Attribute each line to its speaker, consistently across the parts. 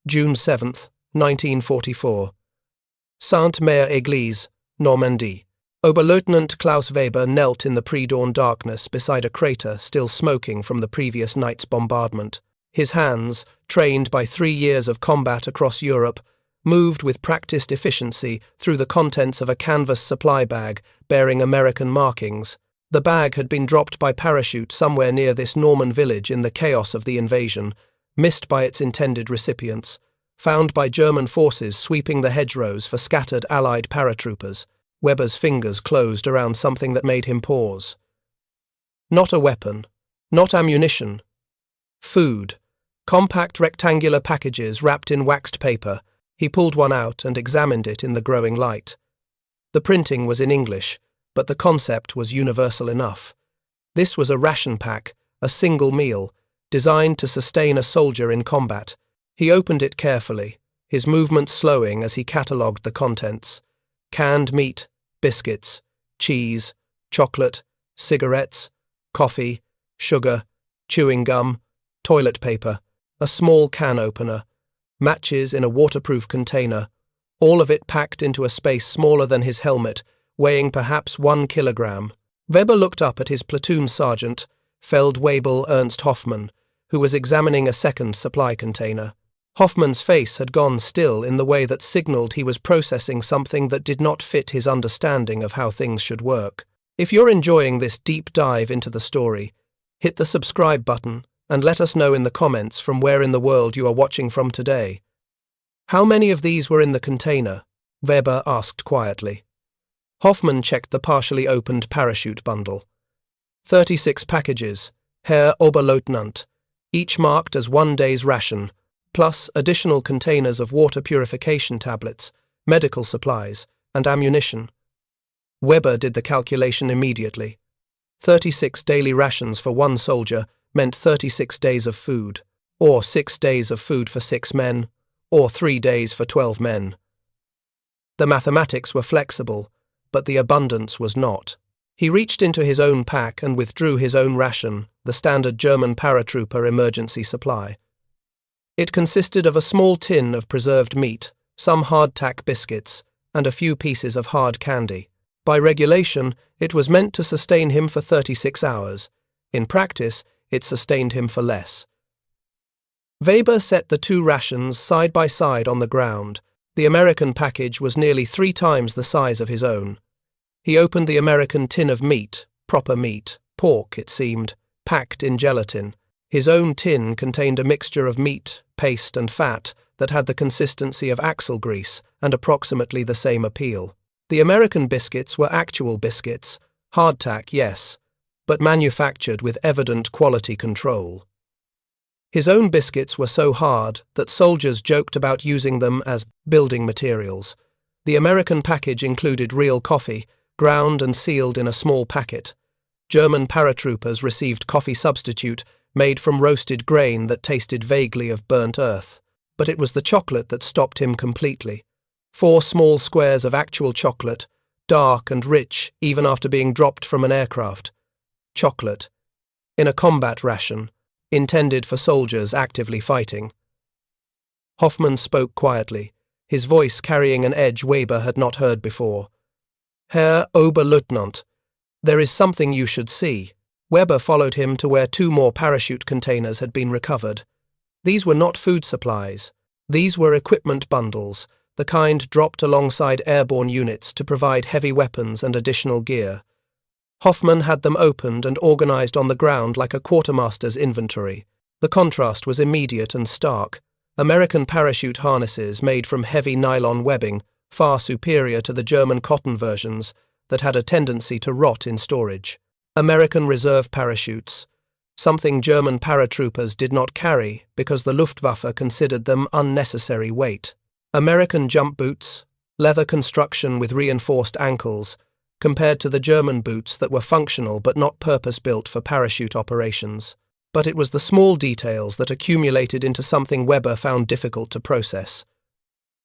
Speaker 1: June 7, 1944. Sainte-Mère-Église, Normandy. Oberleutnant Klaus Weber knelt in the pre-dawn darkness beside a crater still smoking from the previous night's bombardment. His hands, trained by 3 years of combat across Europe, moved with practiced efficiency through the contents of a canvas supply bag bearing American markings. The bag had been dropped by parachute somewhere near this Norman village in the chaos of the invasion, missed by its intended recipients, found by German forces sweeping the hedgerows for scattered Allied paratroopers. Weber's fingers closed around something that made him pause. Not a weapon, not ammunition. Food. Compact rectangular packages wrapped in waxed paper. He pulled one out and examined it in the growing light. The printing was in English, but the concept was universal enough. This was a ration pack, a single meal, designed to sustain a soldier in combat. He opened it carefully, his movements slowing as he catalogued the contents. Canned meat, biscuits, cheese, chocolate, cigarettes, coffee, sugar, chewing gum, toilet paper, a small can opener, matches in a waterproof container, all of it packed into a space smaller than his helmet, weighing perhaps 1 kilogram. Weber looked up at his platoon sergeant, Feldwebel Ernst Hoffmann, who was examining a second supply container. Hoffmann's face had gone still in the way that signaled he was processing something that did not fit his understanding of how things should work. If you're enjoying this deep dive into the story, hit the subscribe button and let us know in the comments from where in the world you are watching from today. How many of these were in the container? Weber asked quietly. Hoffmann checked the partially opened parachute bundle. 36 packages, Herr Oberleutnant, each marked as 1 day's ration, plus additional containers of water purification tablets, medical supplies, and ammunition. Weber did the calculation immediately. 36 daily rations for 1 soldier meant 36 days of food, or 6 days of food for 6 men, or 3 days for 12 men. The mathematics were flexible, but the abundance was not. He reached into his own pack and withdrew his own ration, the standard German paratrooper emergency supply. It consisted of a small tin of preserved meat, some hardtack biscuits, and a few pieces of hard candy. By regulation, it was meant to sustain him for 36 hours. In practice, it sustained him for less. Weber set the 2 rations side by side on the ground. The American package was nearly 3 times the size of his own. He opened the American tin of meat, proper meat, pork, it seemed, packed in gelatin. His own tin contained a mixture of meat, paste, and fat that had the consistency of axle grease and approximately the same appeal. The American biscuits were actual biscuits, hardtack, yes, but manufactured with evident quality control. His own biscuits were so hard that soldiers joked about using them as building materials. The American package included real coffee, ground and sealed in a small packet. German paratroopers received coffee substitute made from roasted grain that tasted vaguely of burnt earth. But it was the chocolate that stopped him completely. 4 small squares of actual chocolate, dark and rich even after being dropped from an aircraft. Chocolate. In a combat ration, intended for soldiers actively fighting. Hoffmann spoke quietly, his voice carrying an edge Weber had not heard before. Herr Oberleutnant, there is something you should see. Weber followed him to where 2 more parachute containers had been recovered. These were not food supplies. These were equipment bundles, the kind dropped alongside airborne units to provide heavy weapons and additional gear. Hoffmann had them opened and organized on the ground like a quartermaster's inventory. The contrast was immediate and stark. American parachute harnesses made from heavy nylon webbing, far superior to the German cotton versions that had a tendency to rot in storage. American reserve parachutes, something German paratroopers did not carry because the Luftwaffe considered them unnecessary weight. American jump boots, leather construction with reinforced ankles, compared to the German boots that were functional but not purpose-built for parachute operations. But it was the small details that accumulated into something Weber found difficult to process.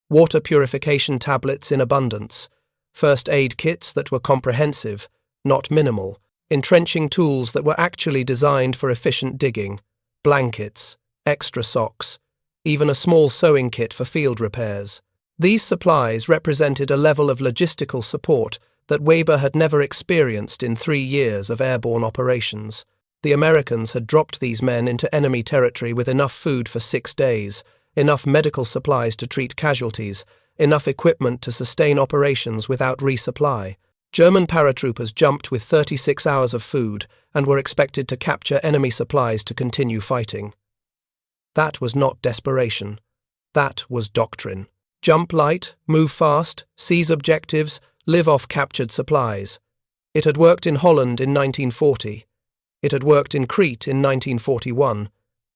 Speaker 1: Water purification tablets in abundance, first aid kits that were comprehensive, not minimal, entrenching tools that were actually designed for efficient digging, blankets, extra socks, even a small sewing kit for field repairs. These supplies represented a level of logistical support that Weber had never experienced in 3 years of airborne operations. The Americans had dropped these men into enemy territory with enough food for 6 days, enough medical supplies to treat casualties, enough equipment to sustain operations without resupply. German paratroopers jumped with 36 hours of food and were expected to capture enemy supplies to continue fighting. That was not desperation. That was doctrine. Jump light, move fast, seize objectives, live off captured supplies. It had worked in Holland in 1940. It had worked in Crete in 1941,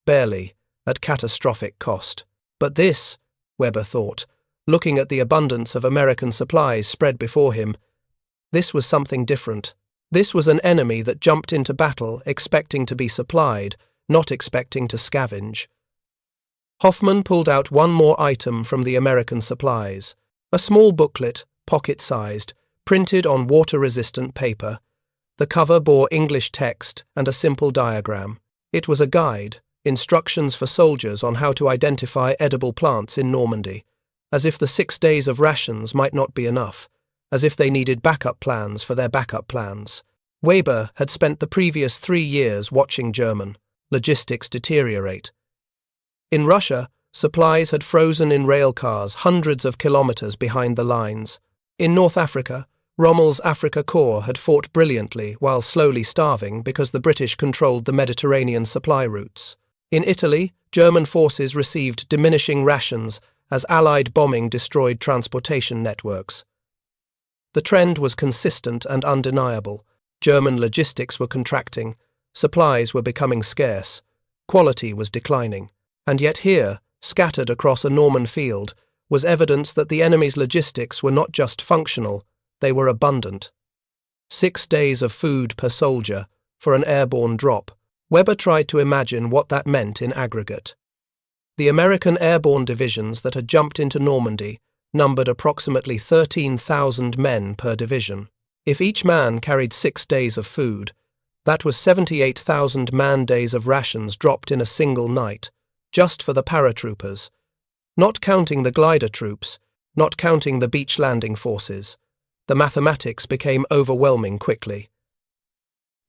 Speaker 1: barely, at catastrophic cost. But this, Weber thought, looking at the abundance of American supplies spread before him, this was something different. This was an enemy that jumped into battle expecting to be supplied, not expecting to scavenge. Hoffman pulled out one more item from the American supplies, a small booklet, pocket-sized, printed on water-resistant paper. The cover bore English text and a simple diagram. It was a guide, instructions for soldiers on how to identify edible plants in Normandy, as if the 6 days of rations might not be enough, as if they needed backup plans for their backup plans. Weber had spent the previous 3 years watching German logistics deteriorate. In Russia, supplies had frozen in rail cars hundreds of kilometers behind the lines. In North Africa, Rommel's Afrika Korps had fought brilliantly while slowly starving because the British controlled the Mediterranean supply routes. In Italy, German forces received diminishing rations as Allied bombing destroyed transportation networks. The trend was consistent and undeniable. German logistics were contracting, supplies were becoming scarce, quality was declining. And yet here, scattered across a Norman field, was evidence that the enemy's logistics were not just functional, they were abundant. 6 days of food per soldier for an airborne drop. Weber tried to imagine what that meant in aggregate. The American airborne divisions that had jumped into Normandy numbered approximately 13,000 men per division. If each man carried 6 days of food, that was 78,000 man-days of rations dropped in a single night, just for the paratroopers, not counting the glider troops, not counting the beach landing forces. The mathematics became overwhelming quickly.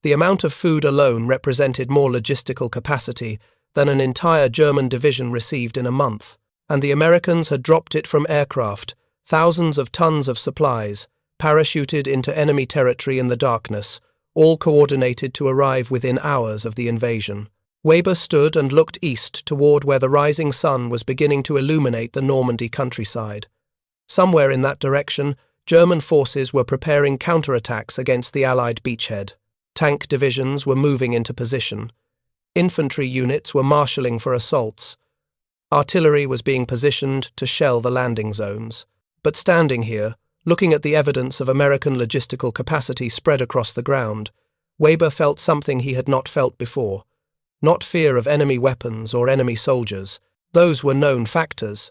Speaker 1: The amount of food alone represented more logistical capacity than an entire German division received in a month, and the Americans had dropped it from aircraft, thousands of tons of supplies, parachuted into enemy territory in the darkness, all coordinated to arrive within hours of the invasion. Weber stood and looked east toward where the rising sun was beginning to illuminate the Normandy countryside. Somewhere in that direction, German forces were preparing counterattacks against the Allied beachhead. Tank divisions were moving into position. Infantry units were marshalling for assaults. Artillery was being positioned to shell the landing zones. But standing here, looking at the evidence of American logistical capacity spread across the ground, Weber felt something he had not felt before. Not fear of enemy weapons or enemy soldiers. Those were known factors.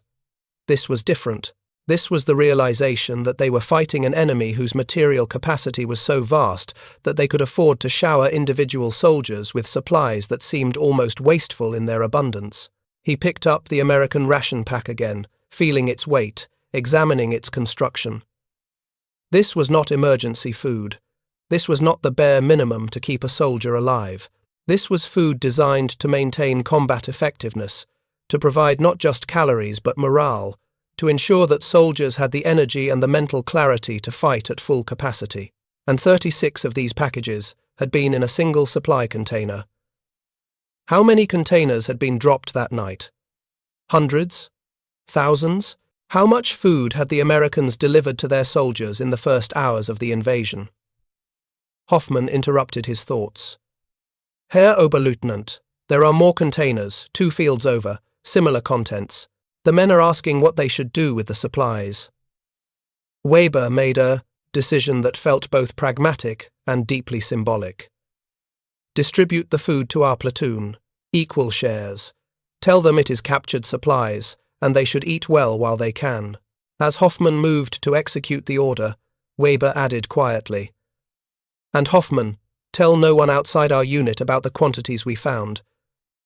Speaker 1: This was different. This was the realization that they were fighting an enemy whose material capacity was so vast that they could afford to shower individual soldiers with supplies that seemed almost wasteful in their abundance. He picked up the American ration pack again, feeling its weight, examining its construction. This was not emergency food. This was not the bare minimum to keep a soldier alive. This was food designed to maintain combat effectiveness, to provide not just calories but morale, to ensure that soldiers had the energy and the mental clarity to fight at full capacity. And 36 of these packages had been in a single supply container. How many containers had been dropped that night? Hundreds? Thousands? How much food had the Americans delivered to their soldiers in the first hours of the invasion? Hoffman interrupted his thoughts. Herr Oberleutnant, there are more containers, 2 fields over, similar contents. The men are asking what they should do with the supplies. Weber made a decision that felt both pragmatic and deeply symbolic. Distribute the food to our platoon, equal shares. Tell them it is captured supplies, and they should eat well while they can. As Hoffman moved to execute the order, Weber added quietly, "And Hoffman, tell no one outside our unit about the quantities we found.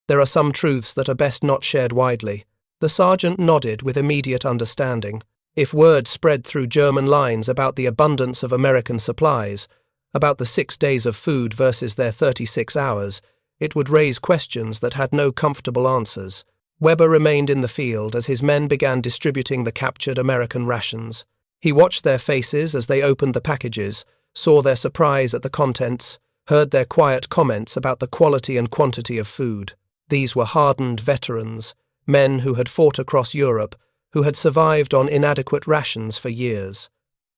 Speaker 1: There are some truths that are best not shared widely. The sergeant nodded with immediate understanding. If word spread through German lines about the abundance of American supplies, about the 6 days of food versus their 36 hours, it would raise questions that had no comfortable answers. Weber remained in the field as his men began distributing the captured American rations. He watched their faces as they opened the packages, saw their surprise at the contents, heard their quiet comments about the quality and quantity of food. These were hardened veterans, men who had fought across Europe, who had survived on inadequate rations for years.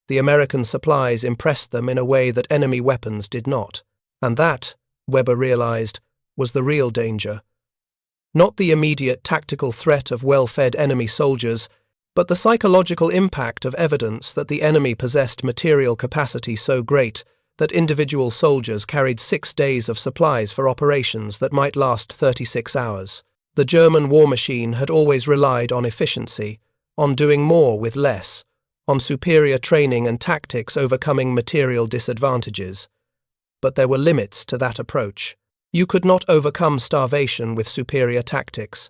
Speaker 1: The American supplies impressed them in a way that enemy weapons did not. And that, Weber realized, was the real danger. Not the immediate tactical threat of well-fed enemy soldiers, but the psychological impact of evidence that the enemy possessed material capacity so great that individual soldiers carried 6 days of supplies for operations that might last 36 hours. The German war machine had always relied on efficiency, on doing more with less, on superior training and tactics overcoming material disadvantages. But there were limits to that approach. You could not overcome starvation with superior tactics.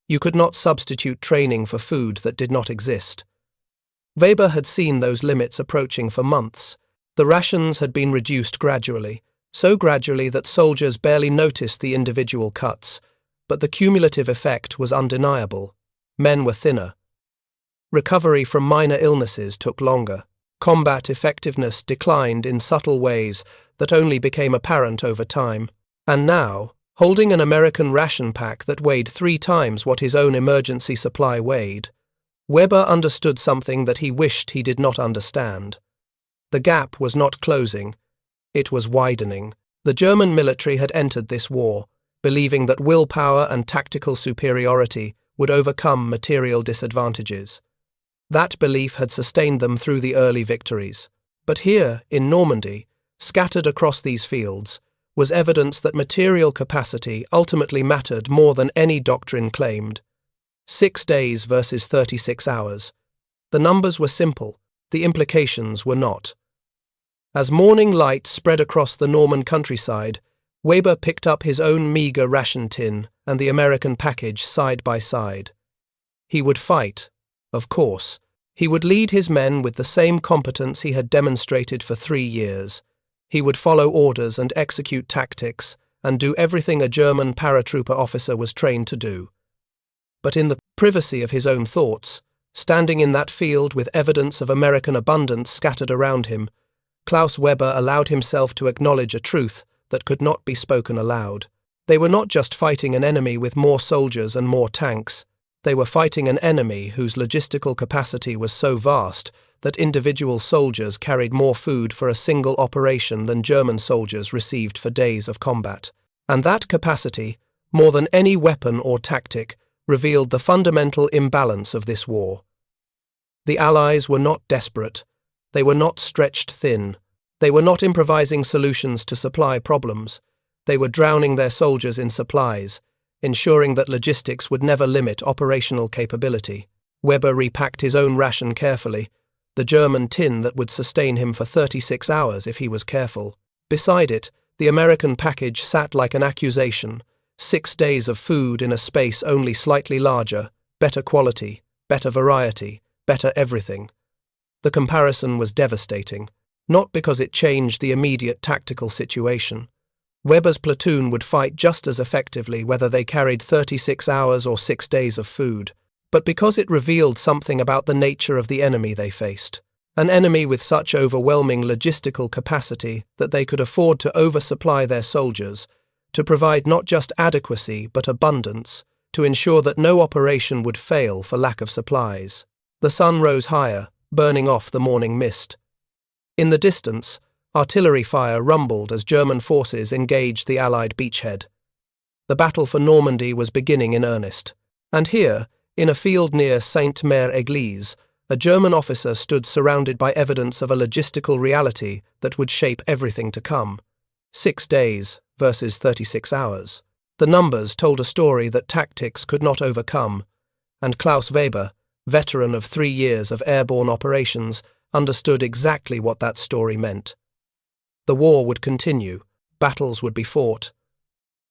Speaker 1: You could not substitute training for food that did not exist. Weber had seen those limits approaching for months. The rations had been reduced gradually, so gradually that soldiers barely noticed the individual cuts, but the cumulative effect was undeniable. Men were thinner. Recovery from minor illnesses took longer. Combat effectiveness declined in subtle ways that only became apparent over time. And now, holding an American ration pack that weighed 3 times what his own emergency supply weighed, Weber understood something that he wished he did not understand. The gap was not closing, it was widening. The German military had entered this war, believing that willpower and tactical superiority would overcome material disadvantages. That belief had sustained them through the early victories. But here, in Normandy, scattered across these fields, was evidence that material capacity ultimately mattered more than any doctrine claimed. 6 days versus 36 hours. The numbers were simple, the implications were not. As morning light spread across the Norman countryside, Weber picked up his own meagre ration tin and the American package side by side. He would fight, of course. He would lead his men with the same competence he had demonstrated for 3 years. He would follow orders and execute tactics, and do everything a German paratrooper officer was trained to do. But in the privacy of his own thoughts, standing in that field with evidence of American abundance scattered around him, Klaus Weber allowed himself to acknowledge a truth that could not be spoken aloud. They were not just fighting an enemy with more soldiers and more tanks. They were fighting an enemy whose logistical capacity was so vast that individual soldiers carried more food for a single operation than German soldiers received for days of combat. And that capacity, more than any weapon or tactic, revealed the fundamental imbalance of this war. The Allies were not desperate. They were not stretched thin. They were not improvising solutions to supply problems. They were drowning their soldiers in supplies, ensuring that logistics would never limit operational capability. Weber repacked his own ration carefully, the German tin that would sustain him for 36 hours if he was careful. Beside it, the American package sat like an accusation. 6 days of food in a space only slightly larger, better quality, better variety, better everything. The comparison was devastating, not because it changed the immediate tactical situation. Weber's platoon would fight just as effectively whether they carried 36 hours or 6 days of food, but because it revealed something about the nature of the enemy they faced. An enemy with such overwhelming logistical capacity that they could afford to oversupply their soldiers, to provide not just adequacy but abundance, to ensure that no operation would fail for lack of supplies. The sun rose higher, burning off the morning mist. In the distance, artillery fire rumbled as German forces engaged the Allied beachhead. The battle for Normandy was beginning in earnest. And here, in a field near Sainte-Mère-Église, a German officer stood surrounded by evidence of a logistical reality that would shape everything to come. 6 days versus 36 hours. The numbers told a story that tactics could not overcome, and Klaus Weber, veteran of 3 years of airborne operations, understood exactly what that story meant. The war would continue, battles would be fought.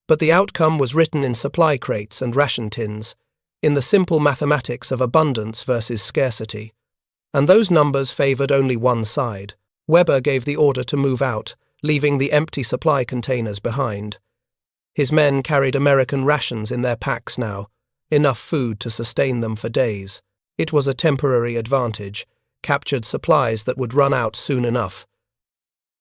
Speaker 1: But the outcome was written in supply crates and ration tins. in the simple mathematics of abundance versus scarcity. And those numbers favored only one side. Weber gave the order to move out, leaving the empty supply containers behind. His men carried American rations in their packs now, enough food to sustain them for days. It was a temporary advantage, captured supplies that would run out soon enough.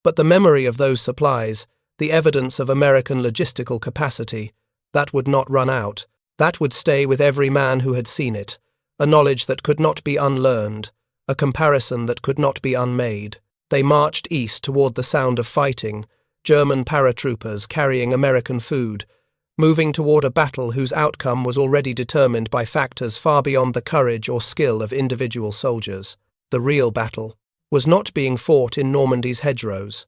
Speaker 1: But the memory of those supplies, the evidence of American logistical capacity, that would not run out, that would stay with every man who had seen it, a knowledge that could not be unlearned, a comparison that could not be unmade. They marched east toward the sound of fighting, German paratroopers carrying American food, moving toward a battle whose outcome was already determined by factors far beyond the courage or skill of individual soldiers. The real battle was not being fought in Normandy's hedgerows.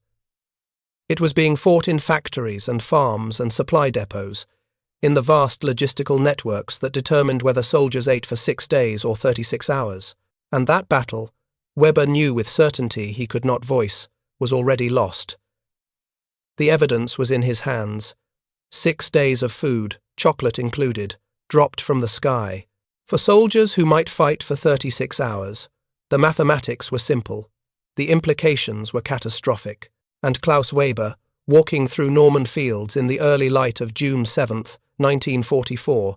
Speaker 1: It was being fought in factories and farms and supply depots, in the vast logistical networks that determined whether soldiers ate for 6 days or 36 hours. And that battle, Weber knew with certainty he could not voice, was already lost. The evidence was in his hands. 6 days of food, chocolate included, dropped from the sky. For soldiers who might fight for 36 hours, the mathematics were simple. The implications were catastrophic. And Klaus Weber, walking through Norman fields in the early light of June 7, 1944,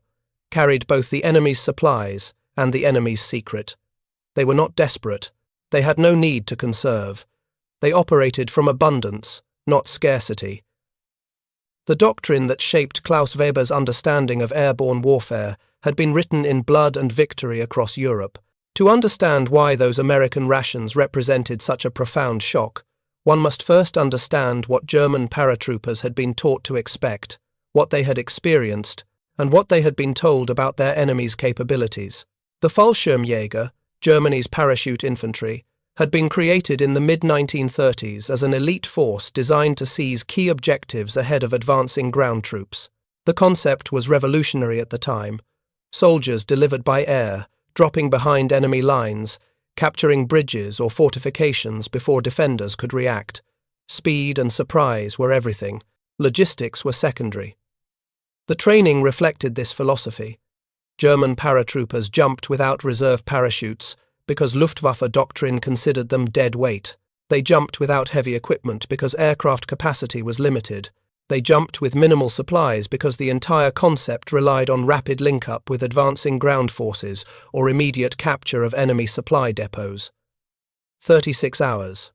Speaker 1: carried both the enemy's supplies and the enemy's secret. They were not desperate. They had no need to conserve. They operated from abundance, not scarcity. The doctrine that shaped Klaus Weber's understanding of airborne warfare had been written in blood and victory across Europe. To understand why those American rations represented such a profound shock, one must first understand what German paratroopers had been taught to expect, what they had experienced, and what they had been told about their enemy's capabilities. The Fallschirmjäger, Germany's parachute infantry, had been created in the mid-1930s as an elite force designed to seize key objectives ahead of advancing ground troops. The concept was revolutionary at the time. Soldiers delivered by air, dropping behind enemy lines, capturing bridges or fortifications before defenders could react. Speed and surprise were everything. Logistics were secondary. The training reflected this philosophy. German paratroopers jumped without reserve parachutes because Luftwaffe doctrine considered them dead weight. They jumped without heavy equipment because aircraft capacity was limited. They jumped with minimal supplies because the entire concept relied on rapid link-up with advancing ground forces or immediate capture of enemy supply depots. 36 hours.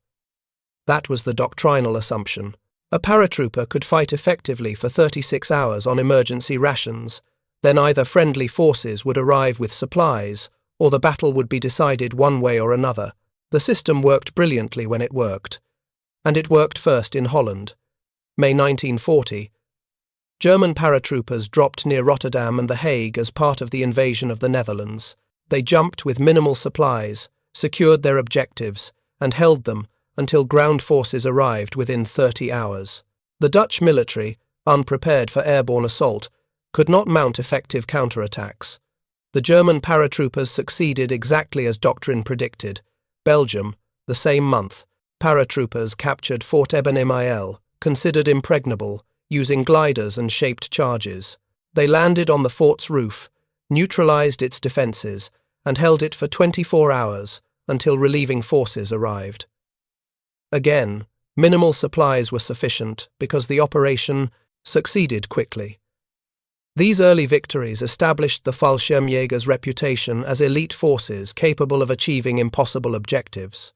Speaker 1: That was the doctrinal assumption. A paratrooper could fight effectively for 36 hours on emergency rations. Then either friendly forces would arrive with supplies, or the battle would be decided one way or another. The system worked brilliantly when it worked. And it worked first in Holland. May 1940, German paratroopers dropped near Rotterdam and The Hague as part of the invasion of the Netherlands. They jumped with minimal supplies, secured their objectives, and held them until ground forces arrived within 30 hours. The Dutch military, unprepared for airborne assault, could not mount effective counterattacks. The German paratroopers succeeded exactly as doctrine predicted. Belgium, the same month, paratroopers captured Fort Eben-Emael, considered impregnable, using gliders and shaped charges. They landed on the fort's roof, neutralized its defenses, and held it for 24 hours until relieving forces arrived. Again, minimal supplies were sufficient because the operation succeeded quickly. These early victories established the Fallschirmjägers' reputation as elite forces capable of achieving impossible objectives.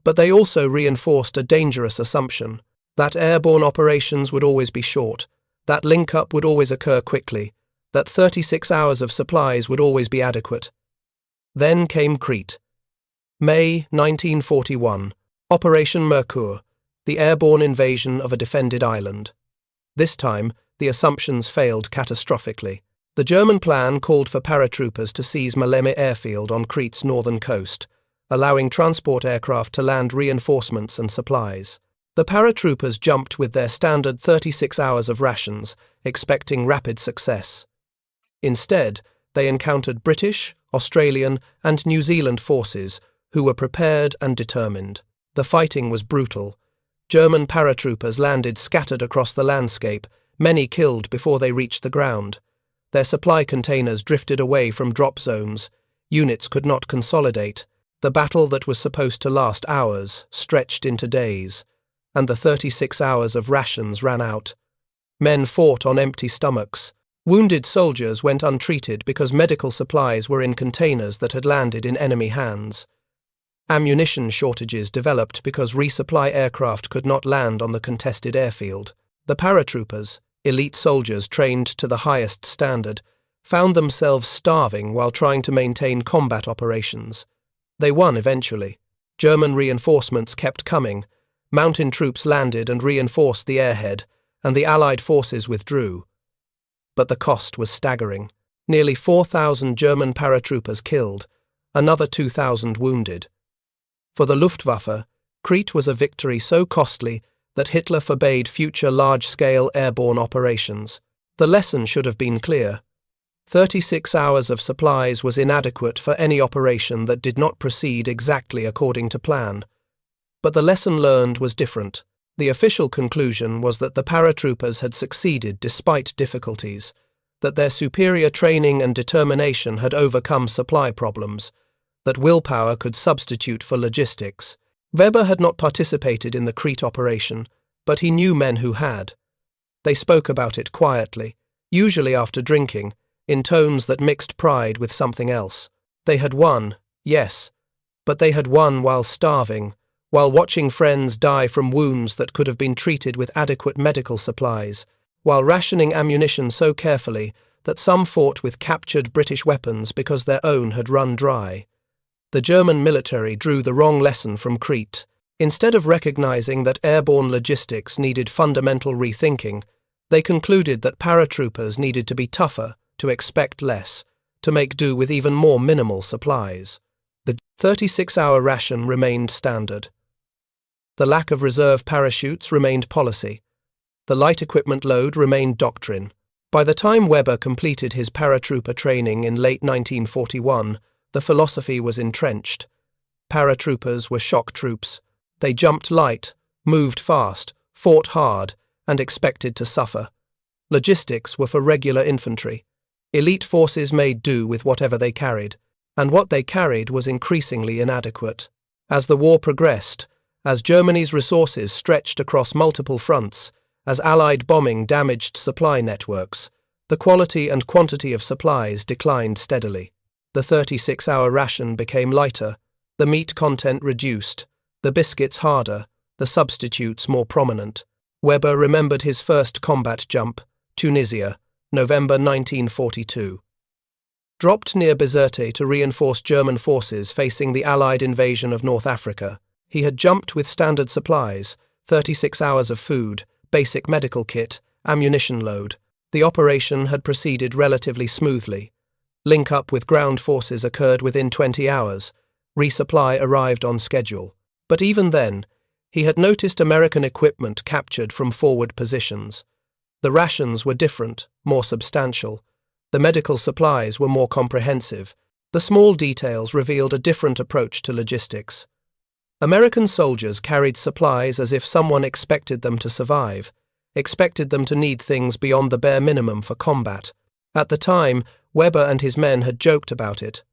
Speaker 1: But they also reinforced a dangerous assumption that airborne operations would always be short, that link-up would always occur quickly, that 36 hours of supplies would always be adequate. Then came Crete. May 1941, Operation Mercure, the airborne invasion of a defended island. This time, the assumptions failed catastrophically. The German plan called for paratroopers to seize Maleme airfield on Crete's northern coast, allowing transport aircraft to land reinforcements and supplies. The paratroopers jumped with their standard 36 hours of rations, expecting rapid success. Instead, they encountered British, Australian, and New Zealand forces who were prepared and determined. The fighting was brutal. German paratroopers landed scattered across the landscape, many killed before they reached the ground. Their supply containers drifted away from drop zones. Units could not consolidate. The battle that was supposed to last hours stretched into days, and the 36 hours of rations ran out. Men fought on empty stomachs. Wounded soldiers went untreated because medical supplies were in containers that had landed in enemy hands. Ammunition shortages developed because resupply aircraft could not land on the contested airfield. The paratroopers, elite soldiers trained to the highest standard, found themselves starving while trying to maintain combat operations. They won eventually. German reinforcements kept coming. Mountain troops landed and reinforced the airhead, and the Allied forces withdrew. But the cost was staggering. Nearly 4,000 German paratroopers killed, another 2,000 wounded. For the Luftwaffe, Crete was a victory so costly that Hitler forbade future large-scale airborne operations. The lesson should have been clear. 36 hours of supplies was inadequate for any operation that did not proceed exactly according to plan. But the lesson learned was different. The official conclusion was that the paratroopers had succeeded despite difficulties, that their superior training and determination had overcome supply problems, that willpower could substitute for logistics. Weber had not participated in the Crete operation, but he knew men who had. They spoke about it quietly, usually after drinking, in tones that mixed pride with something else. They had won, yes, but they had won while starving, while watching friends die from wounds that could have been treated with adequate medical supplies, while rationing ammunition so carefully that some fought with captured British weapons because their own had run dry. The German military drew the wrong lesson from Crete. Instead of recognizing that airborne logistics needed fundamental rethinking, they concluded that paratroopers needed to be tougher, to expect less, to make do with even more minimal supplies. The 36-hour ration remained standard. The lack of reserve parachutes remained policy. The light equipment load remained doctrine. By the time Weber completed his paratrooper training in late 1941, the philosophy was entrenched. Paratroopers were shock troops. They jumped light, moved fast, fought hard, and expected to suffer. Logistics were for regular infantry. Elite forces made do with whatever they carried, and what they carried was increasingly inadequate. As the war progressed, as Germany's resources stretched across multiple fronts, as Allied bombing damaged supply networks, the quality and quantity of supplies declined steadily. The 36-hour ration became lighter, the meat content reduced, the biscuits harder, the substitutes more prominent. Weber remembered his first combat jump, Tunisia, November 1942. Dropped near Bizerte to reinforce German forces facing the Allied invasion of North Africa, he had jumped with standard supplies, 36 hours of food, basic medical kit, ammunition load. The operation had proceeded relatively smoothly. Link-up with ground forces occurred within 20 hours. Resupply arrived on schedule. But even then, he had noticed American equipment captured from forward positions. The rations were different, more substantial. The medical supplies were more comprehensive. The small details revealed a different approach to logistics. American soldiers carried supplies as if someone expected them to survive, expected them to need things beyond the bare minimum for combat. At the time, Weber and his men had joked about it.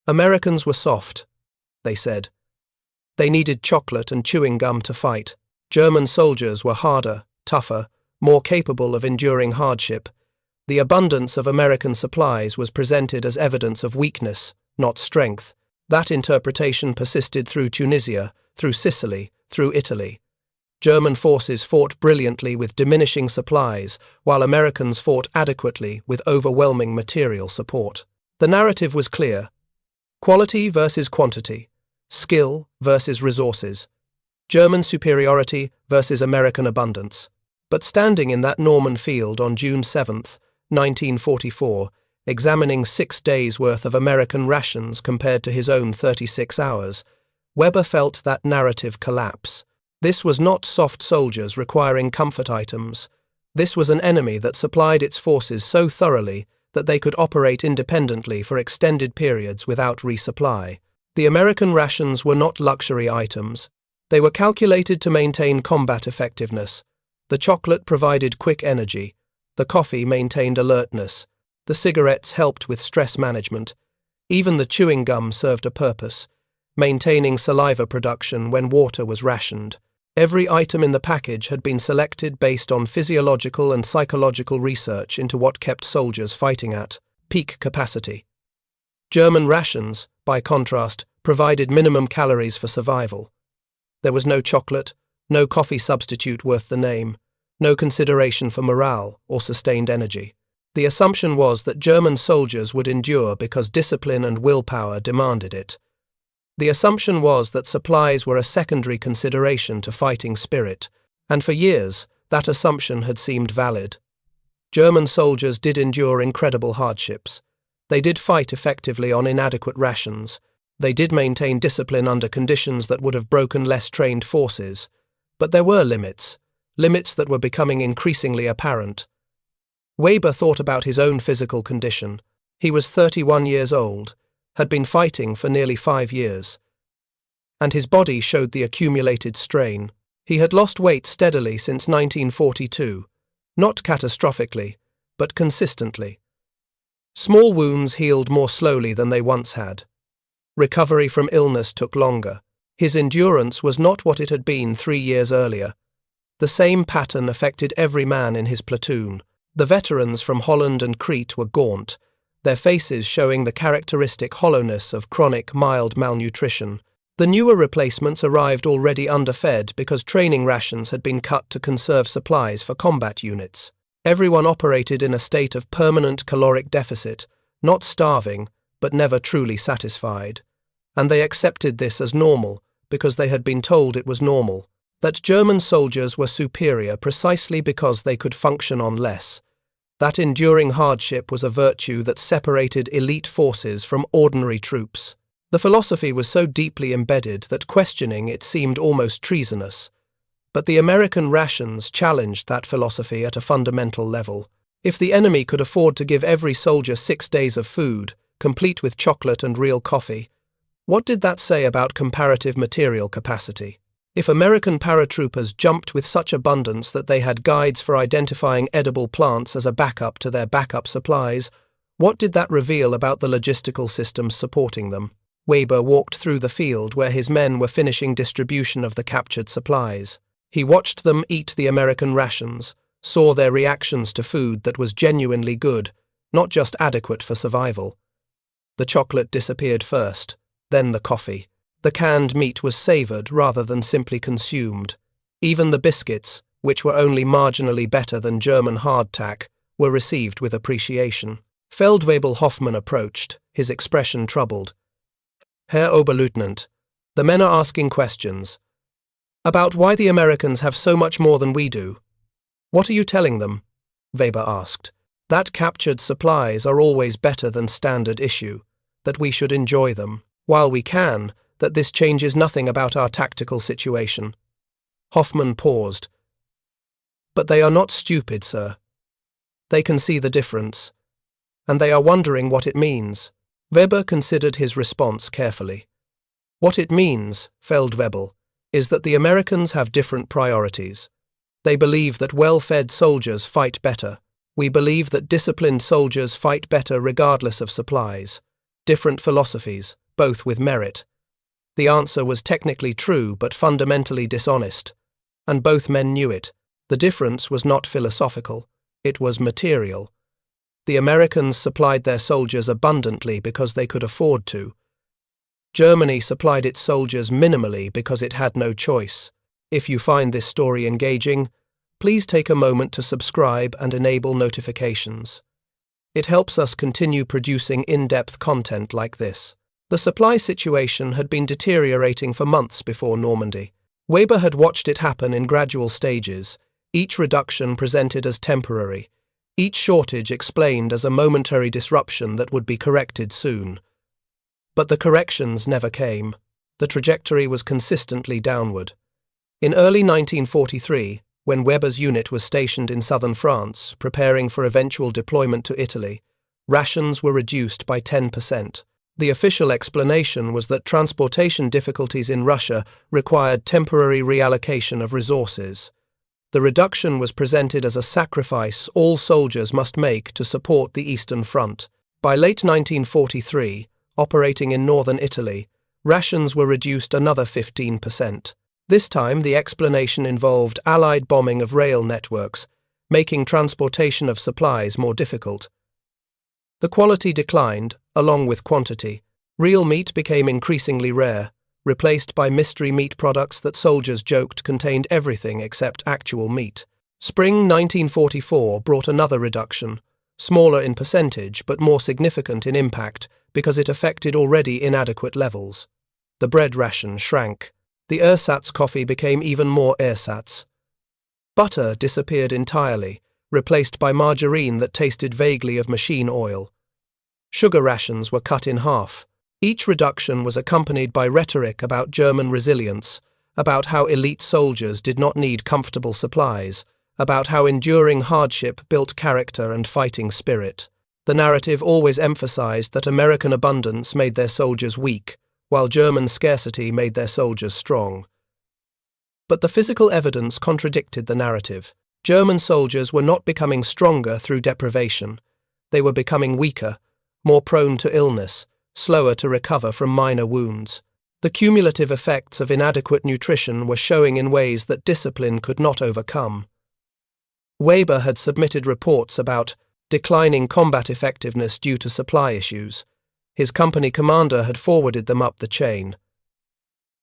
Speaker 1: Americans were soft, they said. They needed chocolate and chewing gum to fight. German soldiers were harder, tougher, more capable of enduring hardship. The abundance of American supplies was presented as evidence of weakness, not strength. That interpretation persisted through Tunisia, through Sicily, through Italy. German forces fought brilliantly with diminishing supplies, while Americans fought adequately with overwhelming material support. The narrative was clear. Quality versus quantity. Skill versus resources. German superiority versus American abundance. But standing in that Norman field on June 7, 1944, examining 6 days' worth of American rations compared to his own 36 hours, Weber felt that narrative collapse. This was not soft soldiers requiring comfort items. This was an enemy that supplied its forces so thoroughly that they could operate independently for extended periods without resupply. The American rations were not luxury items. They were calculated to maintain combat effectiveness. The chocolate provided quick energy. The coffee maintained alertness. The cigarettes helped with stress management. Even the chewing gum served a purpose, maintaining saliva production when water was rationed. Every item in the package had been selected based on physiological and psychological research into what kept soldiers fighting at peak capacity. German rations, by contrast, provided minimum calories for survival. There was no chocolate, no coffee substitute worth the name, no consideration for morale or sustained energy. The assumption was that German soldiers would endure because discipline and willpower demanded it. The assumption was that supplies were a secondary consideration to fighting spirit, and for years that assumption had seemed valid. German soldiers did endure incredible hardships. They did fight effectively on inadequate rations. They did maintain discipline under conditions that would have broken less trained forces. But there were limits that were becoming increasingly apparent. Weber thought about his own physical condition. He was 31 years old, had been fighting for nearly 5 years, and his body showed the accumulated strain. He had lost weight steadily since 1942, not catastrophically, but consistently. Small wounds healed more slowly than they once had. Recovery from illness took longer. His endurance was not what it had been 3 years earlier. The same pattern affected every man in his platoon. The veterans from Holland and Crete were gaunt, their faces showing the characteristic hollowness of chronic, mild malnutrition. The newer replacements arrived already underfed because training rations had been cut to conserve supplies for combat units. Everyone operated in a state of permanent caloric deficit, not starving, but never truly satisfied. And they accepted this as normal because they had been told it was normal, that German soldiers were superior precisely because they could function on less. That enduring hardship was a virtue that separated elite forces from ordinary troops. The philosophy was so deeply embedded that questioning it seemed almost treasonous. But the American rations challenged that philosophy at a fundamental level. If the enemy could afford to give every soldier 6 days of food, complete with chocolate and real coffee, what did that say about comparative material capacity? If American paratroopers jumped with such abundance that they had guides for identifying edible plants as a backup to their backup supplies, what did that reveal about the logistical systems supporting them? Weber walked through the field where his men were finishing distribution of the captured supplies. He watched them eat the American rations, saw their reactions to food that was genuinely good, not just adequate for survival. The chocolate disappeared first, then the coffee. The canned meat was savoured rather than simply consumed. Even the biscuits, which were only marginally better than German hardtack, were received with appreciation. Feldwebel Hoffmann approached, his expression troubled. Herr Oberleutnant, the men are asking questions about why the Americans have so much more than we do. What are you telling them? Weber asked. That captured supplies are always better than standard issue, that we should enjoy them, while we can, that this changes nothing about our tactical situation. Hoffmann paused. But they are not stupid, sir. They can see the difference, and they are wondering what it means. Weber considered his response carefully. What it means, Feldwebel, is that the Americans have different priorities. They believe that well-fed soldiers fight better. We believe that disciplined soldiers fight better regardless of supplies. Different philosophies, both with merit. The answer was technically true but fundamentally dishonest, and both men knew it. The difference was not philosophical, it was material. The Americans supplied their soldiers abundantly because they could afford to. Germany supplied its soldiers minimally because it had no choice. If you find this story engaging, please take a moment to subscribe and enable notifications. It helps us continue producing in-depth content like this. The supply situation had been deteriorating for months before Normandy. Weber had watched it happen in gradual stages, each reduction presented as temporary, each shortage explained as a momentary disruption that would be corrected soon. But the corrections never came. The trajectory was consistently downward. In early 1943, when Weber's unit was stationed in southern France, preparing for eventual deployment to Italy, rations were reduced by 10%. The official explanation was that transportation difficulties in Russia required temporary reallocation of resources. The reduction was presented as a sacrifice all soldiers must make to support the Eastern Front. By late 1943, operating in northern Italy, rations were reduced another 15%. This time, the explanation involved Allied bombing of rail networks, making transportation of supplies more difficult. The quality declined, along with quantity. Real meat became increasingly rare, replaced by mystery meat products that soldiers joked contained everything except actual meat. Spring 1944 brought another reduction, smaller in percentage but more significant in impact because it affected already inadequate levels. The bread ration shrank. The ersatz coffee became even more ersatz. Butter disappeared entirely, replaced by margarine that tasted vaguely of machine oil. Sugar rations were cut in half. Each reduction was accompanied by rhetoric about German resilience, about how elite soldiers did not need comfortable supplies, about how enduring hardship built character and fighting spirit. The narrative always emphasized that American abundance made their soldiers weak, while German scarcity made their soldiers strong. But the physical evidence contradicted the narrative. German soldiers were not becoming stronger through deprivation. They were becoming weaker, more prone to illness, slower to recover from minor wounds. The cumulative effects of inadequate nutrition were showing in ways that discipline could not overcome. Weber had submitted reports about declining combat effectiveness due to supply issues. His company commander had forwarded them up the chain.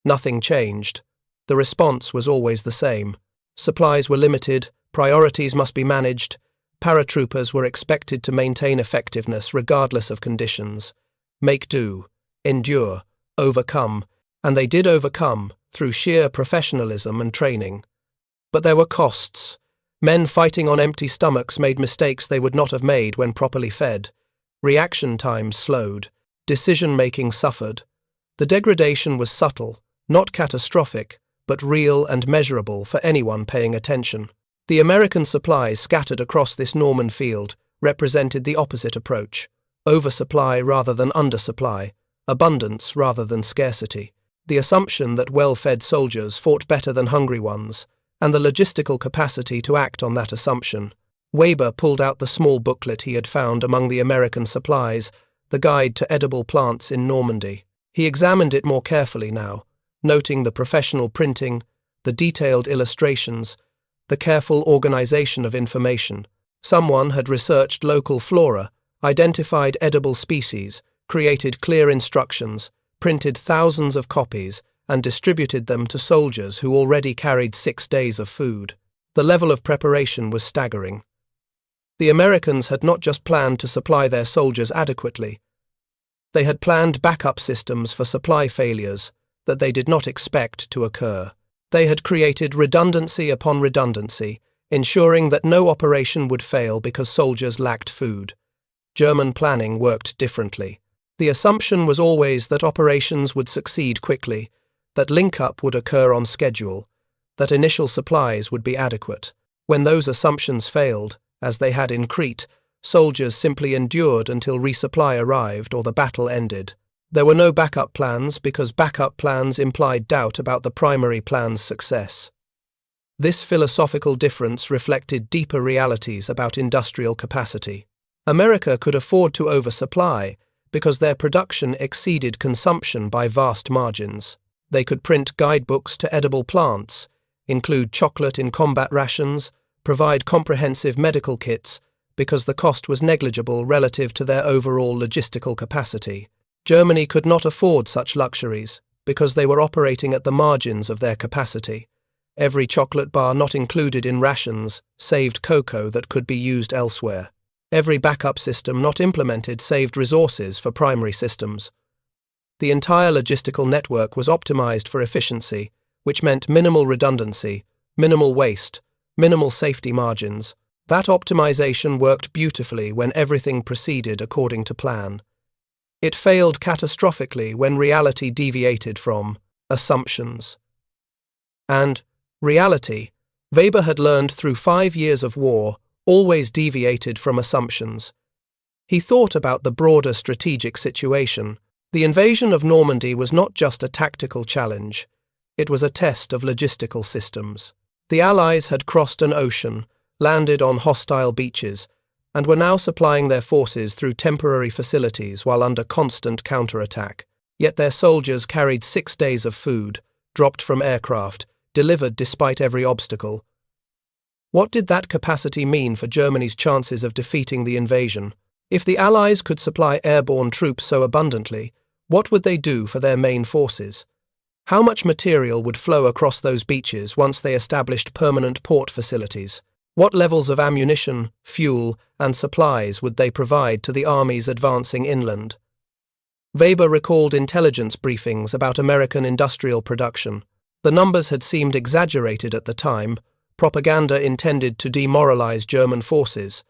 Speaker 1: Nothing changed. The response was always the same. Supplies were limited, priorities must be managed, paratroopers were expected to maintain effectiveness regardless of conditions. Make do, endure, overcome, and they did overcome through sheer professionalism and training. But there were costs. Men fighting on empty stomachs made mistakes they would not have made when properly fed. Reaction times slowed. Decision-making suffered. The degradation was subtle, not catastrophic, but real and measurable for anyone paying attention. The American supplies scattered across this Norman field represented the opposite approach. Oversupply rather than undersupply, abundance rather than scarcity. The assumption that well-fed soldiers fought better than hungry ones, and the logistical capacity to act on that assumption. Weber pulled out the small booklet he had found among the American supplies, the Guide to Edible Plants in Normandy. He examined it more carefully now, noting the professional printing, the detailed illustrations, the careful organization of information. Someone had researched local flora, identified edible species, created clear instructions, printed thousands of copies, and distributed them to soldiers who already carried 6 days of food. The level of preparation was staggering. The Americans had not just planned to supply their soldiers adequately. They had planned backup systems for supply failures that they did not expect to occur. They had created redundancy upon redundancy, ensuring that no operation would fail because soldiers lacked food. German planning worked differently. The assumption was always that operations would succeed quickly, that link-up would occur on schedule, that initial supplies would be adequate. When those assumptions failed, as they had in Crete, soldiers simply endured until resupply arrived or the battle ended. There were no backup plans because backup plans implied doubt about the primary plan's success. This philosophical difference reflected deeper realities about industrial capacity. America could afford to oversupply because their production exceeded consumption by vast margins. They could print guidebooks to edible plants, include chocolate in combat rations, provide comprehensive medical kits, because the cost was negligible relative to their overall logistical capacity. Germany could not afford such luxuries because they were operating at the margins of their capacity. Every chocolate bar not included in rations saved cocoa that could be used elsewhere. Every backup system not implemented saved resources for primary systems. The entire logistical network was optimized for efficiency, which meant minimal redundancy, minimal waste, minimal safety margins. That optimization worked beautifully when everything proceeded according to plan. It failed catastrophically when reality deviated from assumptions. And reality, Weber had learned through 5 years of war, always deviated from assumptions. He thought about the broader strategic situation. The invasion of Normandy was not just a tactical challenge, it was a test of logistical systems. The Allies had crossed an ocean, landed on hostile beaches, and were now supplying their forces through temporary facilities while under constant counterattack. Yet their soldiers carried 6 days of food, dropped from aircraft, delivered despite every obstacle. What did that capacity mean for Germany's chances of defeating the invasion? If the Allies could supply airborne troops so abundantly, what would they do for their main forces? How much material would flow across those beaches once they established permanent port facilities? What levels of ammunition, fuel, and supplies would they provide to the armies advancing inland? Weber recalled intelligence briefings about American industrial production. The numbers had seemed exaggerated at the time, propaganda intended to demoralize German forces,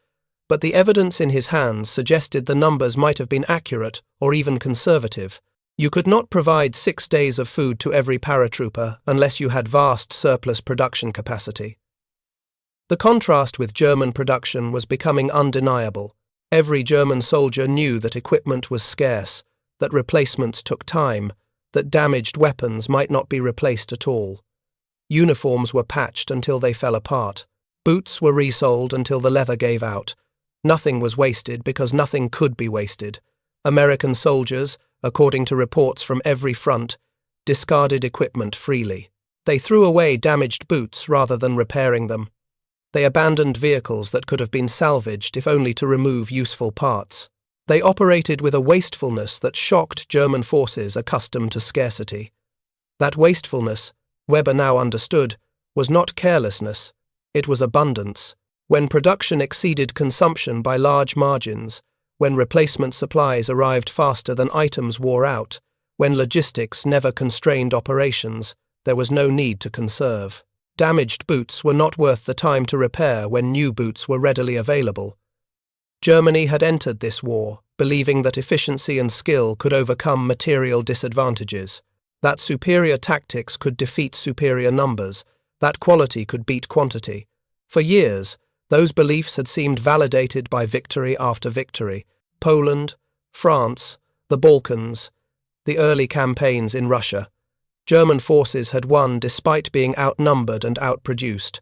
Speaker 1: but the evidence in his hands suggested the numbers might have been accurate or even conservative. You could not provide 6 days of food to every paratrooper unless you had vast surplus production capacity. The contrast with German production was becoming undeniable. Every German soldier knew that equipment was scarce, that replacements took time, that damaged weapons might not be replaced at all. Uniforms were patched until they fell apart. Boots were resoled until the leather gave out. Nothing was wasted because nothing could be wasted. American soldiers, according to reports from every front, discarded equipment freely. They threw away damaged boots rather than repairing them. They abandoned vehicles that could have been salvaged if only to remove useful parts. They operated with a wastefulness that shocked German forces accustomed to scarcity. That wastefulness, Weber now understood, was not carelessness, it was abundance. When production exceeded consumption by large margins, when replacement supplies arrived faster than items wore out, when logistics never constrained operations, there was no need to conserve. Damaged boots were not worth the time to repair when new boots were readily available. Germany had entered this war, believing that efficiency and skill could overcome material disadvantages, that superior tactics could defeat superior numbers, that quality could beat quantity. For years, those beliefs had seemed validated by victory after victory. Poland, France, the Balkans, the early campaigns in Russia. German forces had won despite being outnumbered and outproduced,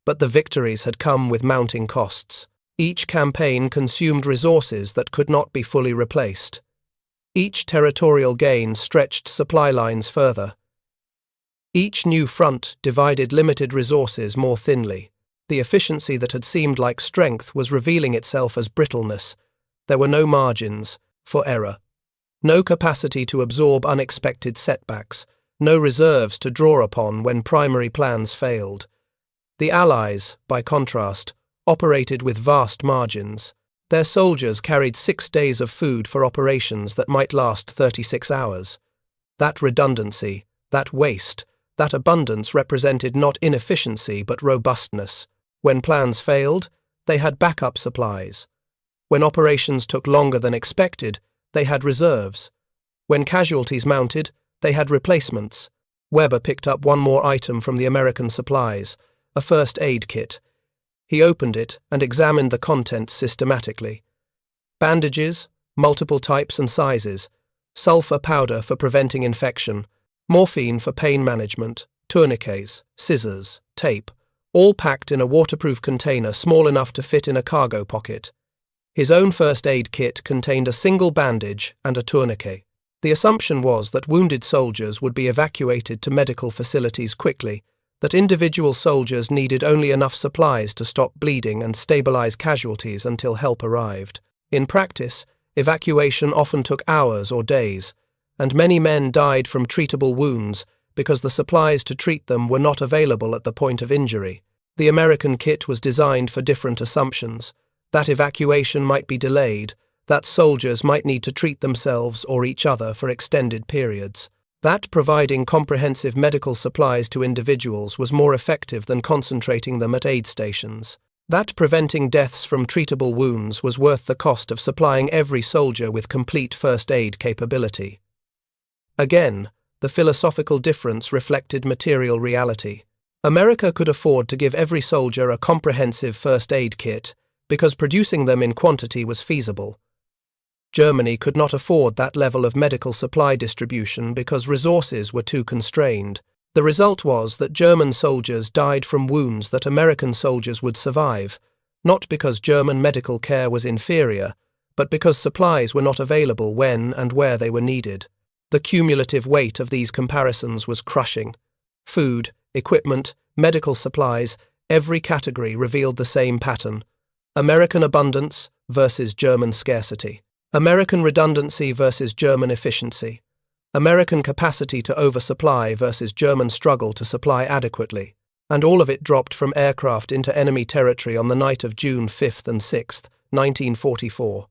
Speaker 1: but the victories had come with mounting costs. Each campaign consumed resources that could not be fully replaced. Each territorial gain stretched supply lines further. Each new front divided limited resources more thinly. The efficiency that had seemed like strength was revealing itself as brittleness. There were no margins for error, no capacity to absorb unexpected setbacks, no reserves to draw upon when primary plans failed. The Allies, by contrast, operated with vast margins. Their soldiers carried 6 days of food for operations that might last 36 hours. That redundancy, that waste, that abundance represented not inefficiency but robustness. When plans failed, they had backup supplies. When operations took longer than expected, they had reserves. When casualties mounted, they had replacements. Weber picked up one more item from the American supplies, a first aid kit. He opened it and examined the contents systematically. Bandages, multiple types and sizes, sulfur powder for preventing infection, morphine for pain management, tourniquets, scissors, tape, all packed in a waterproof container small enough to fit in a cargo pocket. His own first aid kit contained a single bandage and a tourniquet. The assumption was that wounded soldiers would be evacuated to medical facilities quickly, that individual soldiers needed only enough supplies to stop bleeding and stabilize casualties until help arrived. In practice, evacuation often took hours or days, and many men died from treatable wounds because the supplies to treat them were not available at the point of injury. The American kit was designed for different assumptions, that evacuation might be delayed, that soldiers might need to treat themselves or each other for extended periods, that providing comprehensive medical supplies to individuals was more effective than concentrating them at aid stations, that preventing deaths from treatable wounds was worth the cost of supplying every soldier with complete first aid capability. Again, the philosophical difference reflected material reality. America could afford to give every soldier a comprehensive first aid kit because producing them in quantity was feasible. Germany could not afford that level of medical supply distribution because resources were too constrained. The result was that German soldiers died from wounds that American soldiers would survive, not because German medical care was inferior, but because supplies were not available when and where they were needed. The cumulative weight of these comparisons was crushing. Food, equipment, medical supplies, every category revealed the same pattern: American abundance versus German scarcity, American redundancy versus German efficiency, American capacity to oversupply versus German struggle to supply adequately, and all of it dropped from aircraft into enemy territory on the night of June 5th and 6th, 1944.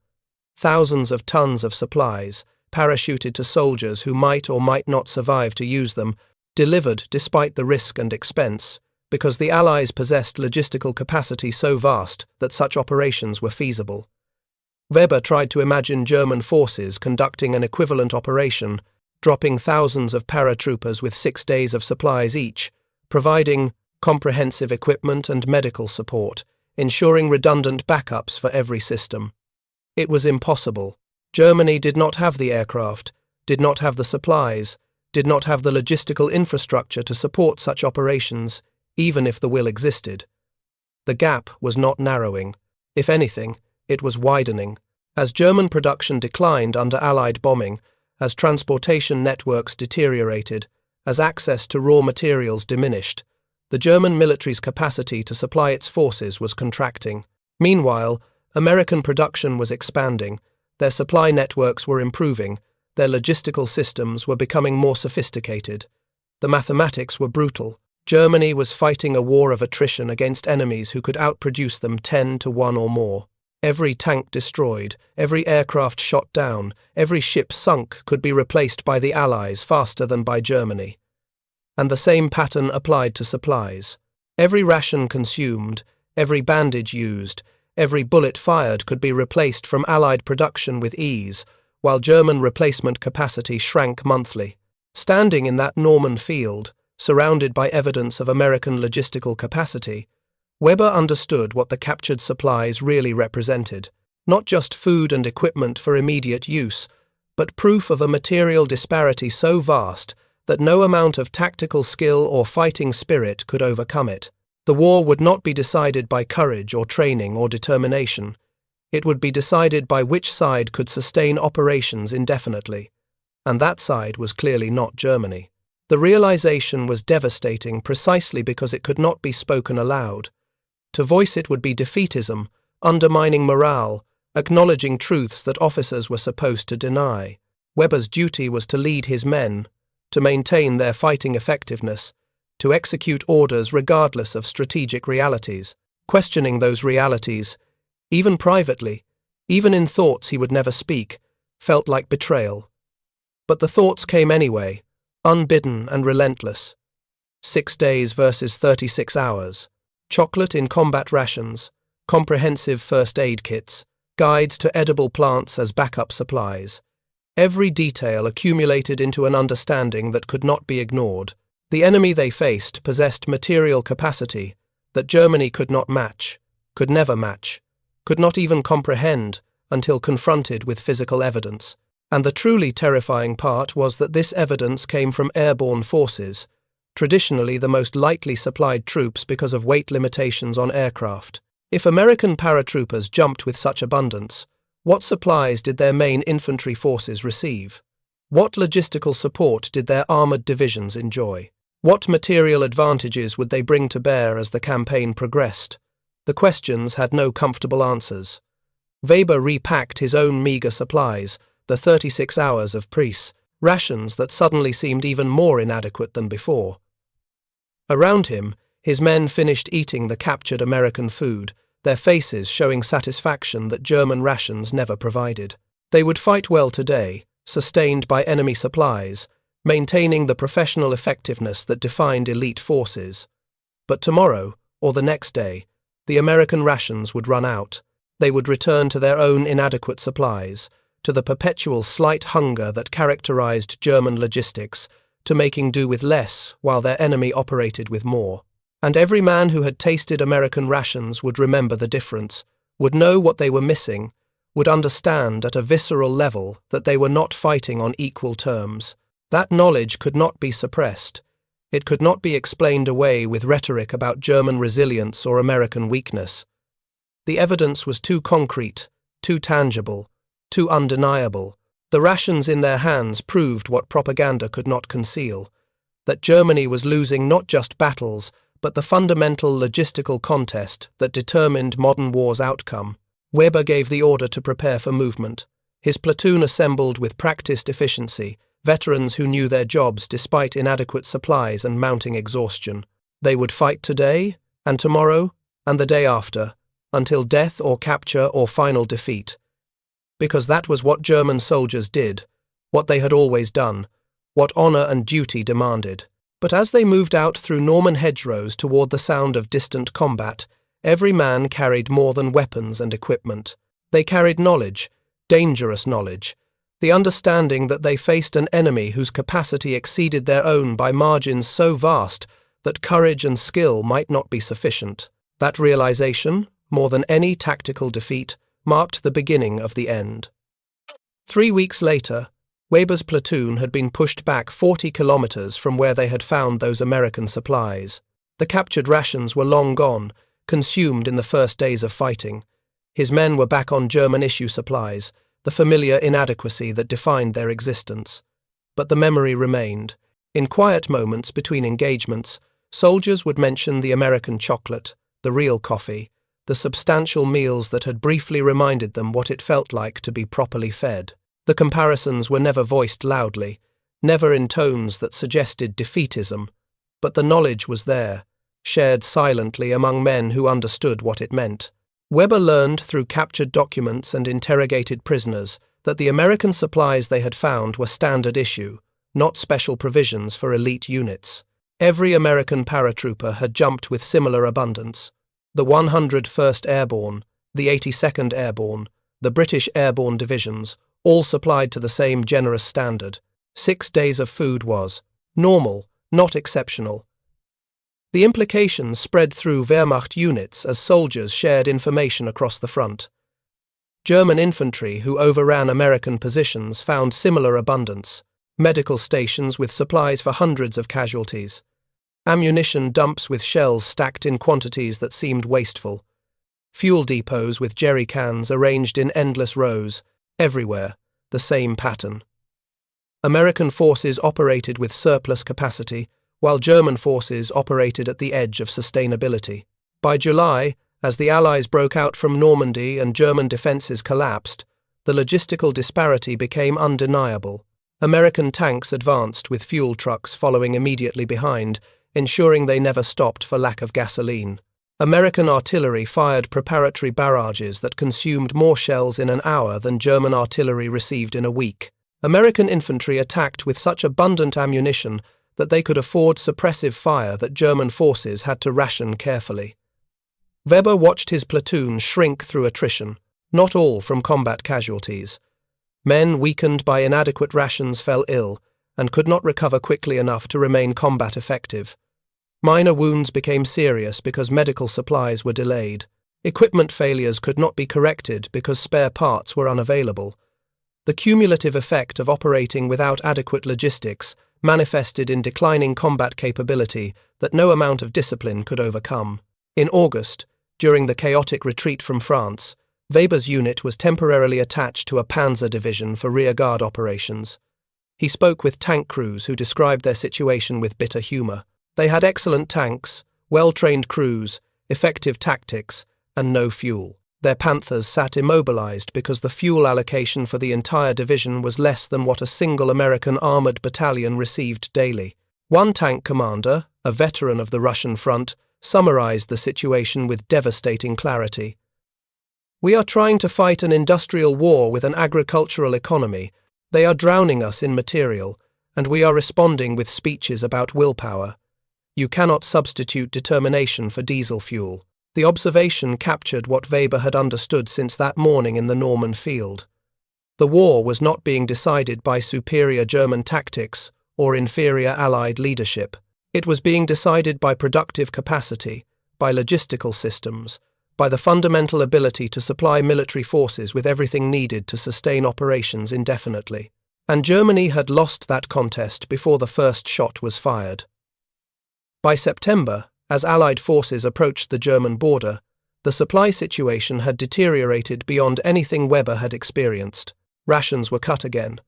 Speaker 1: Thousands of tons of supplies, parachuted to soldiers who might or might not survive to use them, delivered despite the risk and expense, because the Allies possessed logistical capacity so vast that such operations were feasible. Weber tried to imagine German forces conducting an equivalent operation, dropping thousands of paratroopers with 6 days of supplies each, providing comprehensive equipment and medical support, ensuring redundant backups for every system. It was impossible. Germany did not have the aircraft, did not have the supplies, did not have the logistical infrastructure to support such operations, even if the will existed. The gap was not narrowing. If anything, it was widening. As German production declined under Allied bombing, as transportation networks deteriorated, as access to raw materials diminished, the German military's capacity to supply its forces was contracting. Meanwhile, American production was expanding, their supply networks were improving, their logistical systems were becoming more sophisticated. The mathematics were brutal. Germany was fighting a war of attrition against enemies who could outproduce them 10 to 1 or more. Every tank destroyed, every aircraft shot down, every ship sunk could be replaced by the Allies faster than by Germany. And the same pattern applied to supplies. Every ration consumed, every bandage used, every bullet fired could be replaced from Allied production with ease, while German replacement capacity shrank monthly. Standing in that Norman field, surrounded by evidence of American logistical capacity, Weber understood what the captured supplies really represented: not just food and equipment for immediate use, but proof of a material disparity so vast that no amount of tactical skill or fighting spirit could overcome it. The war would not be decided by courage or training or determination. It would be decided by which side could sustain operations indefinitely. And that side was clearly not Germany. The realization was devastating precisely because it could not be spoken aloud. To voice it would be defeatism, undermining morale, acknowledging truths that officers were supposed to deny. Weber's duty was to lead his men, to maintain their fighting effectiveness, to execute orders regardless of strategic realities. Questioning those realities, even privately, even in thoughts he would never speak, felt like betrayal. But the thoughts came anyway, unbidden and relentless. 6 days versus 36 hours. Chocolate in combat rations, comprehensive first aid kits, guides to edible plants as backup supplies. Every detail accumulated into an understanding that could not be ignored. The enemy they faced possessed material capacity that Germany could not match, could never match, could not even comprehend until confronted with physical evidence. And the truly terrifying part was that this evidence came from airborne forces, traditionally the most lightly supplied troops because of weight limitations on aircraft. If American paratroopers jumped with such abundance, what supplies did their main infantry forces receive? What logistical support did their armored divisions enjoy? What material advantages would they bring to bear as the campaign progressed? The questions had no comfortable answers. Weber repacked his own meagre supplies, the 36 hours of Preece, rations that suddenly seemed even more inadequate than before. Around him, his men finished eating the captured American food, their faces showing satisfaction that German rations never provided. They would fight well today, sustained by enemy supplies, maintaining the professional effectiveness that defined elite forces. But tomorrow, or the next day, the American rations would run out. They would return to their own inadequate supplies, to the perpetual slight hunger that characterized German logistics, to making do with less while their enemy operated with more. And every man who had tasted American rations would remember the difference, would know what they were missing, would understand at a visceral level that they were not fighting on equal terms. That knowledge could not be suppressed. It could not be explained away with rhetoric about German resilience or American weakness. The evidence was too concrete, too tangible, too undeniable. The rations in their hands proved what propaganda could not conceal, that Germany was losing not just battles, but the fundamental logistical contest that determined modern war's outcome. Weber gave the order to prepare for movement. His platoon assembled with practiced efficiency, veterans who knew their jobs despite inadequate supplies and mounting exhaustion. They would fight today, and tomorrow, and the day after, until death or capture or final defeat. Because that was what German soldiers did, what they had always done, what honor and duty demanded. But as they moved out through Norman hedgerows toward the sound of distant combat, every man carried more than weapons and equipment. They carried knowledge, dangerous knowledge, the understanding that they faced an enemy whose capacity exceeded their own by margins so vast that courage and skill might not be sufficient. That realization, more than any tactical defeat, marked the beginning of the end. 3 weeks later, Weber's platoon had been pushed back 40 kilometers from where they had found those American supplies. The captured rations were long gone, consumed in the first days of fighting. His men were back on German-issue supplies, the familiar inadequacy that defined their existence. But the memory remained. In quiet moments between engagements, soldiers would mention the American chocolate, the real coffee, the substantial meals that had briefly reminded them what it felt like to be properly fed. The comparisons were never voiced loudly, never in tones that suggested defeatism, but the knowledge was there, shared silently among men who understood what it meant. Weber learned through captured documents and interrogated prisoners that the American supplies they had found were standard issue, not special provisions for elite units. Every American paratrooper had jumped with similar abundance. The 101st Airborne, the 82nd Airborne, the British Airborne divisions, all supplied to the same generous standard. 6 days of food was normal, not exceptional. The implications spread through Wehrmacht units as soldiers shared information across the front. German infantry who overran American positions found similar abundance. Medical stations with supplies for hundreds of casualties. Ammunition dumps with shells stacked in quantities that seemed wasteful. Fuel depots with jerry cans arranged in endless rows, everywhere, the same pattern. American forces operated with surplus capacity, while German forces operated at the edge of sustainability. By July, as the Allies broke out from Normandy and German defences collapsed, the logistical disparity became undeniable. American tanks advanced with fuel trucks following immediately behind, ensuring they never stopped for lack of gasoline. American artillery fired preparatory barrages that consumed more shells in an hour than German artillery received in a week. American infantry attacked with such abundant ammunition that they could afford suppressive fire that German forces had to ration carefully. Weber watched his platoon shrink through attrition, not all from combat casualties. Men weakened by inadequate rations fell ill and could not recover quickly enough to remain combat effective. Minor wounds became serious because medical supplies were delayed. Equipment failures could not be corrected because spare parts were unavailable. The cumulative effect of operating without adequate logistics manifested in declining combat capability that no amount of discipline could overcome. In August, during the chaotic retreat from France, Weber's unit was temporarily attached to a panzer division for rearguard operations. He spoke with tank crews who described their situation with bitter humor. They had excellent tanks, well-trained crews, effective tactics, and no fuel. Their Panthers sat immobilized because the fuel allocation for the entire division was less than what a single American armored battalion received daily. One tank commander, a veteran of the Russian front, summarized the situation with devastating clarity. "We are trying to fight an industrial war with an agricultural economy. They are drowning us in material, and we are responding with speeches about willpower. You cannot substitute determination for diesel fuel." The observation captured what Weber had understood since that morning in the Norman field. The war was not being decided by superior German tactics or inferior Allied leadership. It was being decided by productive capacity, by logistical systems, by the fundamental ability to supply military forces with everything needed to sustain operations indefinitely. And Germany had lost that contest before the first shot was fired. By September, as Allied forces approached the German border, the supply situation had deteriorated beyond anything Weber had experienced. Rations were cut again.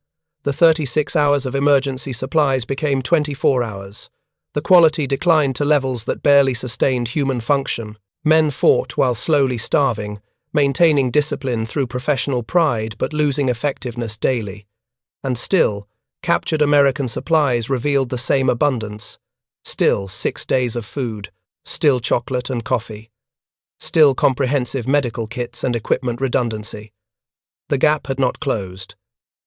Speaker 1: The 36 hours of emergency supplies became 24 hours. The quality declined to levels that barely sustained human function. Men fought while slowly starving, maintaining discipline through professional pride but losing effectiveness daily. And still, captured American supplies revealed the same abundance. Still 6 days of food, still chocolate and coffee. Still comprehensive medical kits and equipment redundancy. The gap had not closed.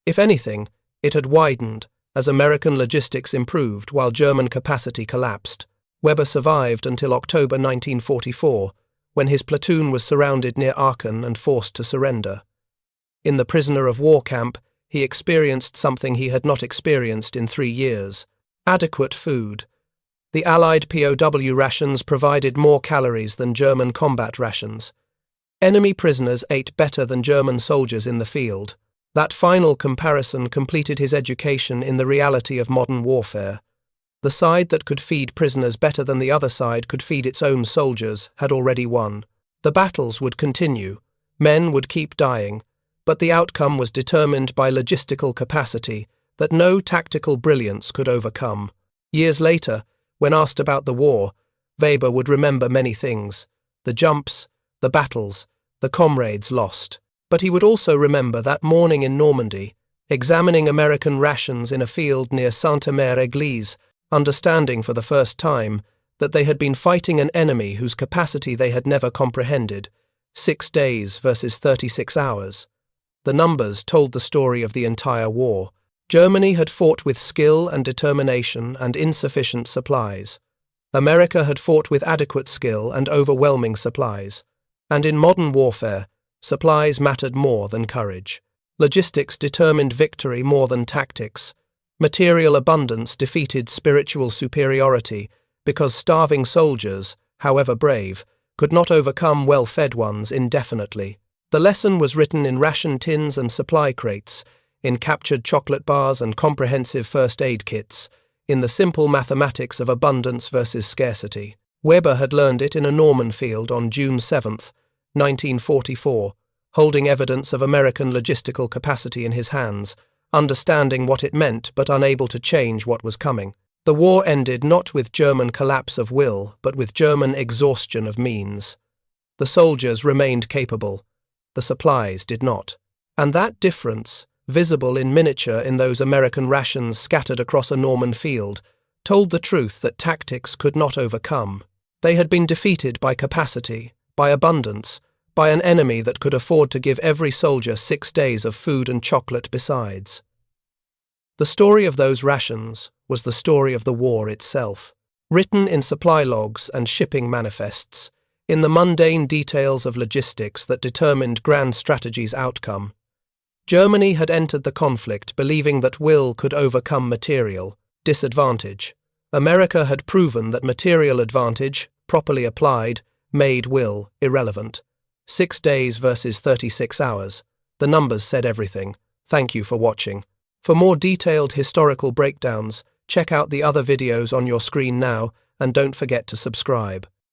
Speaker 1: If anything, it had widened as American logistics improved while German capacity collapsed. Weber survived until October 1944, when his platoon was surrounded near Aachen and forced to surrender. In the prisoner of war camp, he experienced something he had not experienced in 3 years: adequate food. The Allied POW rations provided more calories than German combat rations. Enemy prisoners ate better than German soldiers in the field. That final comparison completed his education in the reality of modern warfare. The side that could feed prisoners better than the other side could feed its own soldiers had already won. The battles would continue. Men would keep dying. But the outcome was determined by logistical capacity that no tactical brilliance could overcome. Years later, when asked about the war, Weber would remember many things: the jumps, the battles, the comrades lost. But he would also remember that morning in Normandy, examining American rations in a field near Sainte-Mère-Église, understanding for the first time that they had been fighting an enemy whose capacity they had never comprehended. 6 days versus 36 hours. The numbers told the story of the entire war. Germany had fought with skill and determination and insufficient supplies. America had fought with adequate skill and overwhelming supplies. And in modern warfare, supplies mattered more than courage. Logistics determined victory more than tactics. Material abundance defeated spiritual superiority because starving soldiers, however brave, could not overcome well-fed ones indefinitely. The lesson was written in ration tins and supply crates, in captured chocolate bars and comprehensive first aid kits, in the simple mathematics of abundance versus scarcity. Weber had learned it in a Norman field on June 7, 1944, holding evidence of American logistical capacity in his hands, understanding what it meant but unable to change what was coming. The war ended not with German collapse of will, but with German exhaustion of means. The soldiers remained capable. The supplies did not. And that difference, visible in miniature in those American rations scattered across a Norman field, told the truth that tactics could not overcome. They had been defeated by capacity, by abundance, by an enemy that could afford to give every soldier 6 days of food and chocolate besides. The story of those rations was the story of the war itself, written in supply logs and shipping manifests, in the mundane details of logistics that determined grand strategy's outcome. Germany had entered the conflict believing that will could overcome material disadvantage. America had proven that material advantage, properly applied, made will irrelevant. 6 days versus 36 hours. The numbers said everything. Thank you for watching. For more detailed historical breakdowns, check out the other videos on your screen now, and don't forget to subscribe.